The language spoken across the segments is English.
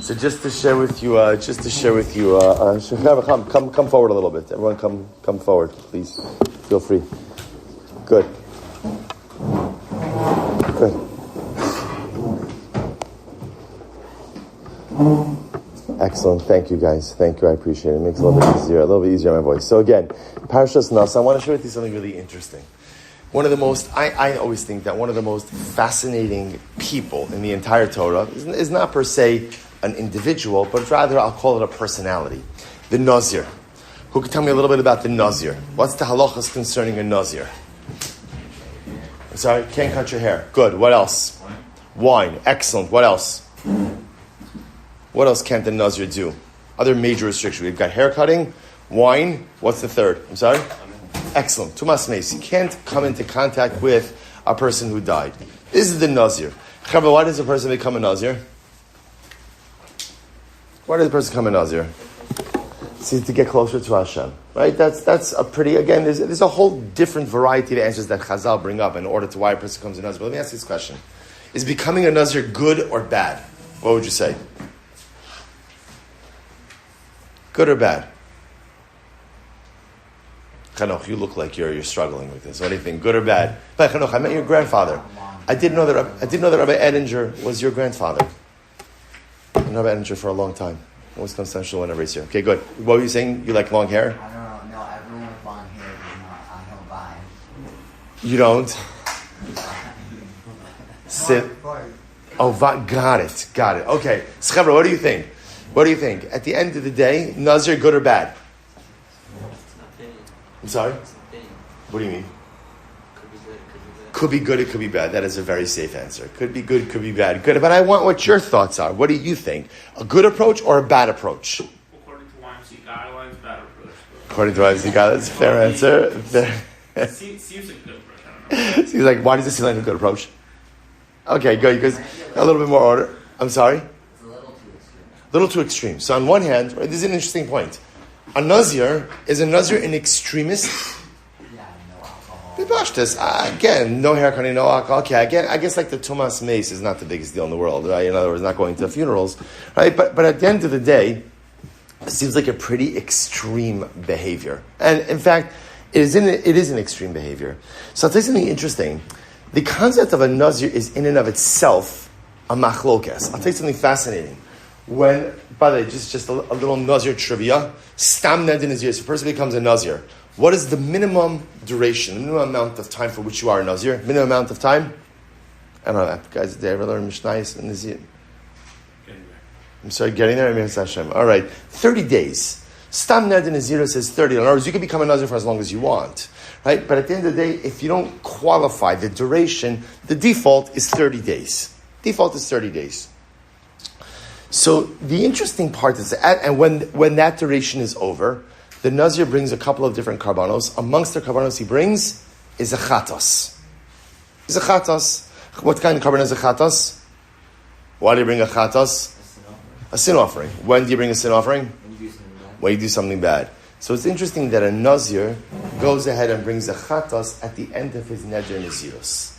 So just to share with you, come forward a little bit. Everyone, come forward, please. Feel free. Good. Excellent. Thank you, guys. Thank you. I appreciate it. It makes it a little bit easier on my voice. So again, Parshas Naso. I want to share with you something really interesting. One of the most, I always think that one of the most fascinating people in the entire Torah is not per se an individual, but rather I'll call it a personality. The Nazir. Who can tell me a little bit about the Nazir? What's the halachas concerning a Nazir? I'm sorry, can't cut your hair. Good. What else? Wine. Excellent. What else? What else can't the Nazir do? Other major restrictions. We've got hair cutting, wine. What's the third? I'm sorry? Excellent. Tumas meis. You can't come into contact with a person who died. This is the Nazir. Why does a person become a Nazir? Why does a person become a Nazir? See, to get closer to Hashem. Right? That's a pretty, again, there's a whole different variety of answers that Chazal bring up in order to why a person becomes a Nazir. But let me ask you this question. Is becoming a Nazir good or bad? What would you say? Good or bad? Chanoch, you look like you're struggling with this. What do you think? Good or bad? But Chanoch, I met your grandfather. I didn't know that Rabbi Edinger was your grandfather. I know Rabbi Edinger for a long time. Always comes to whenever he's here. Okay, good. What were you saying? You like long hair? I don't know. No, everyone with long hair does not. I don't buy. You don't? Sit. Oh, got it. Okay. Schevra, what do you think? At the end of the day, Nazir, good or bad? I'm sorry? What do you mean? Could be good, it could be bad. That is a very safe answer. Could be good, could be bad. Good, but I want what your thoughts are. What do you think? A good approach or a bad approach? According to YMC guidelines, bad approach. According to YMC guidelines, that's a fair answer. Seems like a good approach. I don't know. Seems like, why does it seem like a good approach? Okay, good, because a little bit more order. I'm sorry? A little too extreme. So on one hand, right, this is an interesting point. A Nazir is a Nazir an extremist? Yeah, no alcohol. Again, no hair cutting, no alcohol. Okay, again, I guess like the Tumas Meis is not the biggest deal in the world, right? In other words, not going to funerals, right? But at the end of the day, it seems like a pretty extreme behavior. And in fact, it is an extreme behavior. So I'll tell you something interesting. The concept of a Nazir is in and of itself a machlokes. I'll tell you something fascinating. When, by the way, just a little Nazir trivia, Stam Ned Nazir, so a person becomes a Nazir. What is the minimum duration, the minimum amount of time for which you are a Nazir? Minimum amount of time? I don't know, guys, did they ever learn Mishnayos and Nazir? I'm sorry, getting there? Hashem. All right, 30 days. Stam Ned Nazir says 30. In other words, you can become a Nazir for as long as you want. Right? But at the end of the day, if you don't qualify the duration, the default is 30 days. Default is 30 days. So the interesting part is that, and when that duration is over, the Nazir brings a couple of different karbanos. Amongst the karbanos he brings is a chatos. What kind of carbon is a chatos? Why do you bring a chatos? A sin offering. When do you bring a sin offering? When you do something bad. So it's interesting that a Nazir goes ahead and brings a chatos at the end of his neder nazirus.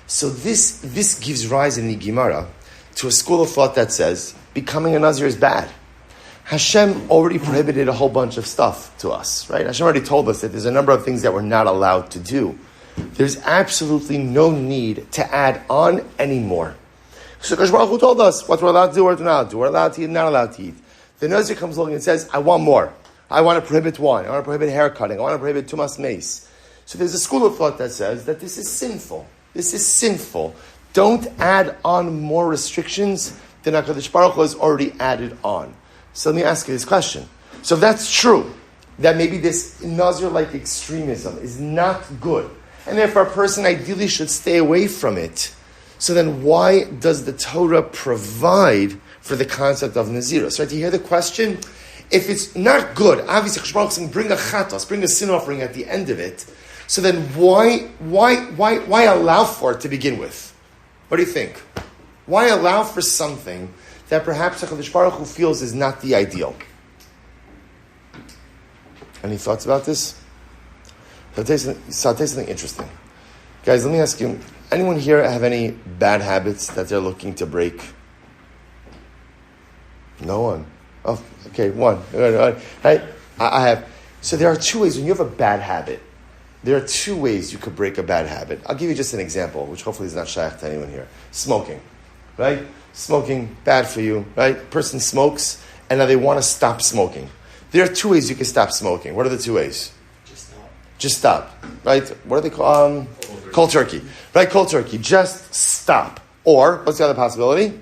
So this gives rise in the Gemara to a school of thought that says becoming a Nazir is bad. Hashem already prohibited a whole bunch of stuff to us, right? Hashem already told us that there's a number of things that we're not allowed to do. There's absolutely no need to add on anymore. So Kadosh Baruch Hu told us what we're allowed to do or not do. We're allowed to eat, not allowed to eat. The Nazir comes along and says, I want more. I want to prohibit wine. I want to prohibit hair cutting. I want to prohibit tumas meis. So there's a school of thought that says that this is sinful. This is sinful. Don't add on more restrictions than HaKadosh Baruch Hu has already added on. So let me ask you this question. So if that's true, that maybe this Nazir-like extremism is not good, and therefore a person ideally should stay away from it, so then why does the Torah provide for the concept of Nazirus? Right? Do you hear the question? If it's not good, obviously HaKadosh Baruch Hu is saying, bring a chatos, bring a sin offering at the end of it, so then why allow for it to begin with? What do you think? Why allow for something that perhaps HaKadosh Baruch Hu feels is not the ideal? Any thoughts about this? So I'll tell you something interesting. Guys, let me ask you, anyone here have any bad habits that they're looking to break? No one. Oh, okay, one. Right? I have. So there are two ways when you have a bad habit. There are two ways you could break a bad habit. I'll give you just an example, which hopefully is not shaykh to anyone here. Smoking, right? Smoking, bad for you, right? Person smokes, and now they want to stop smoking. There are two ways you can stop smoking. What are the two ways? Just stop, right? What are they called? Cold turkey, right? Cold turkey. Just stop. Or, what's the other possibility?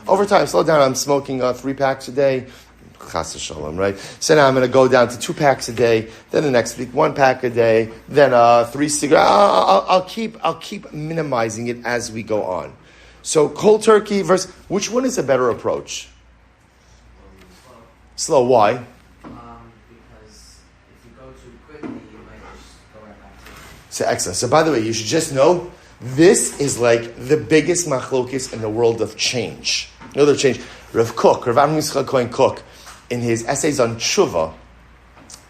Over time, slow down. I'm smoking 3 packs a day. Chas v'shalom, right? So now I'm going to go down to 2 packs a day. Then the next week, 1 pack a day. Then 3 cigarettes. I'll keep minimizing it as we go on. So cold turkey versus which one is a better approach? Slow. Why? Because if you go too quickly, you might just go right back to it. So excellent. So by the way, you should just know this is like the biggest machlokes in the world of change. Another change. Rav Yitzchak Cohen Cook, in his essays on tshuva,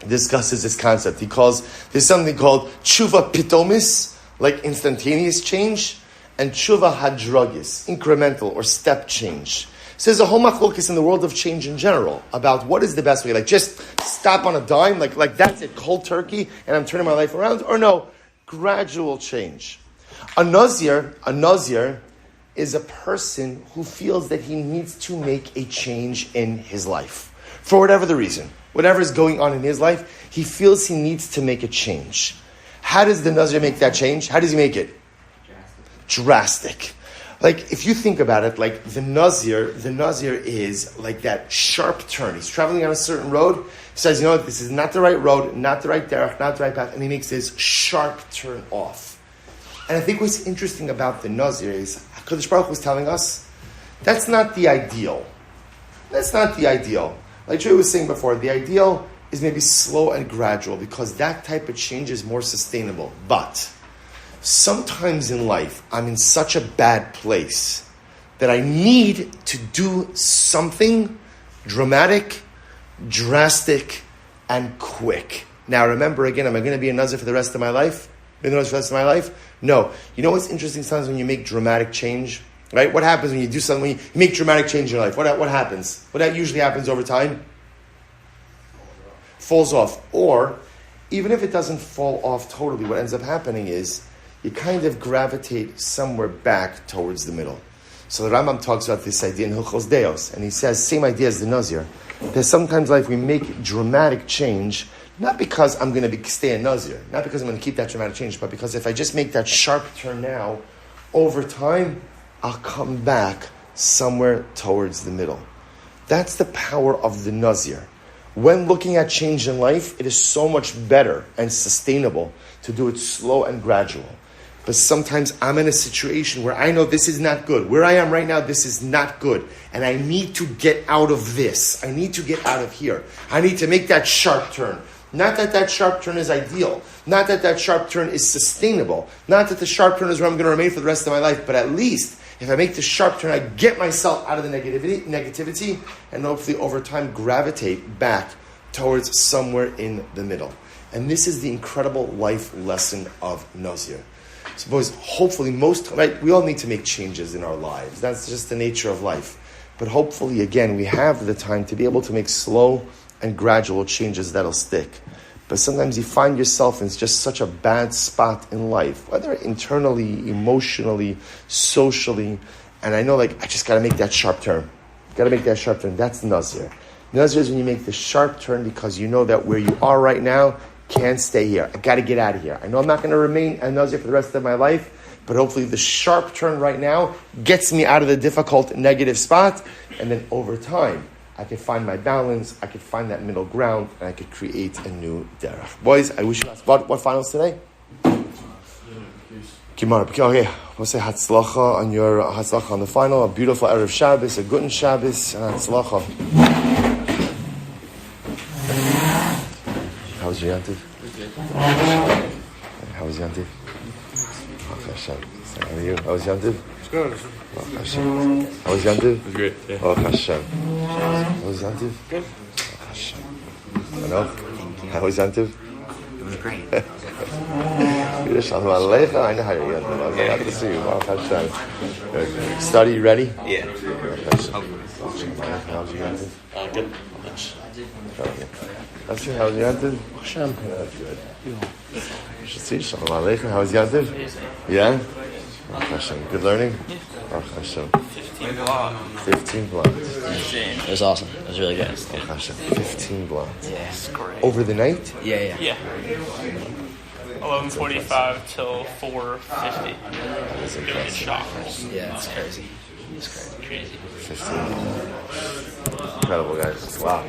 discusses this concept. He calls there's something called tshuva pitomis, like instantaneous change, and tshuva hadragis, incremental or step change. So there's a whole machlokes in the world of change in general about what is the best way. Like just stop on a dime, like that's it, cold turkey, and I'm turning my life around, or no, gradual change. A nazir is a person who feels that he needs to make a change in his life. For whatever the reason, whatever is going on in his life, he feels he needs to make a change. How does the nazir make that change? How does he make it? Drastic. Like, if you think about it, like the nazir is like that sharp turn. He's traveling on a certain road. He says, you know what, this is not the right road, not the right derech, not the right path, and he makes this sharp turn off. And I think what's interesting about the nazir is HaKadosh Baruch Hu was telling us, that's not the ideal. That's not the ideal. Like Joey was saying before, the ideal is maybe slow and gradual because that type of change is more sustainable. But sometimes in life, I'm in such a bad place that I need to do something dramatic, drastic, and quick. Now remember again, am I going to be a nazir for the rest of my life? For the rest of my life? No. You know what's interesting sometimes when you make dramatic change? Right? What happens when you do something, when you make dramatic change in your life? What happens? What usually happens over time? Falls off. Or, even if it doesn't fall off totally, what ends up happening is you kind of gravitate somewhere back towards the middle. So the Rambam talks about this idea in Hilchos Deos, and he says, same idea as the Nazir. There's sometimes like we make dramatic change, not because I'm going to stay a Nazir, not because I'm going to keep that dramatic change, but because if I just make that sharp turn now, over time, I'll come back somewhere towards the middle. That's the power of the Nazir. When looking at change in life, it is so much better and sustainable to do it slow and gradual. But sometimes I'm in a situation where I know this is not good. Where I am right now, this is not good. And I need to get out of this. I need to get out of here. I need to make that sharp turn. Not that that sharp turn is ideal. Not that that sharp turn is sustainable. Not that the sharp turn is where I'm going to remain for the rest of my life. But at least, if I make the sharp turn, I get myself out of the negativity, and hopefully over time gravitate back towards somewhere in the middle. And this is the incredible life lesson of Nazir. So boys, hopefully we all need to make changes in our lives. That's just the nature of life. But hopefully, again, we have the time to be able to make slow and gradual changes that'll stick. But sometimes you find yourself in just such a bad spot in life, whether internally, emotionally, socially, and I know I just got to make that sharp turn. That's Nazir. Nazir is when you make the sharp turn because you know that where you are right now can't stay here. I got to get out of here. I know I'm not going to remain a Nazir for the rest of my life, but hopefully the sharp turn right now gets me out of the difficult negative spot, and then over time, I could find my balance, I could find that middle ground, and I could create a new derech. Boys, I wish you what finals today? Kimar. Okay, we'll say Hatzlacha on your Hatzlacha on the final. A beautiful erev Shabbos, a guten Shabbos, and Hatzlacha. How was your Yantiv? How was Yantiv? How are you? How was Yantiv? It's good. How was Yantiv? It was great. Yeah. Oh, Hashem. How was Yantiv? Good. Oh, Hashem. How was Yantiv? It was great. Shalom Aleichem. I know how you're doing. I'm glad to see you. Baruch Hashem. Good. Study, you ready? Yeah. How's your answer? Good. How's your answer? Hashem. That's good. You should see. Shalom Aleichem. How was your answer? Yeah? Baruch Hashem. Good learning? Baruch Hashem. 15 blocks. 15 blocks. It was awesome. It was really good. Baruch Hashem. 15 blocks. Yeah. It's great. Over the night? Yeah. Yeah. 11:45 till 4:50. That is It was impressive. shockers. Yeah, it's crazy. It's crazy. 15. Incredible, guys. Wow.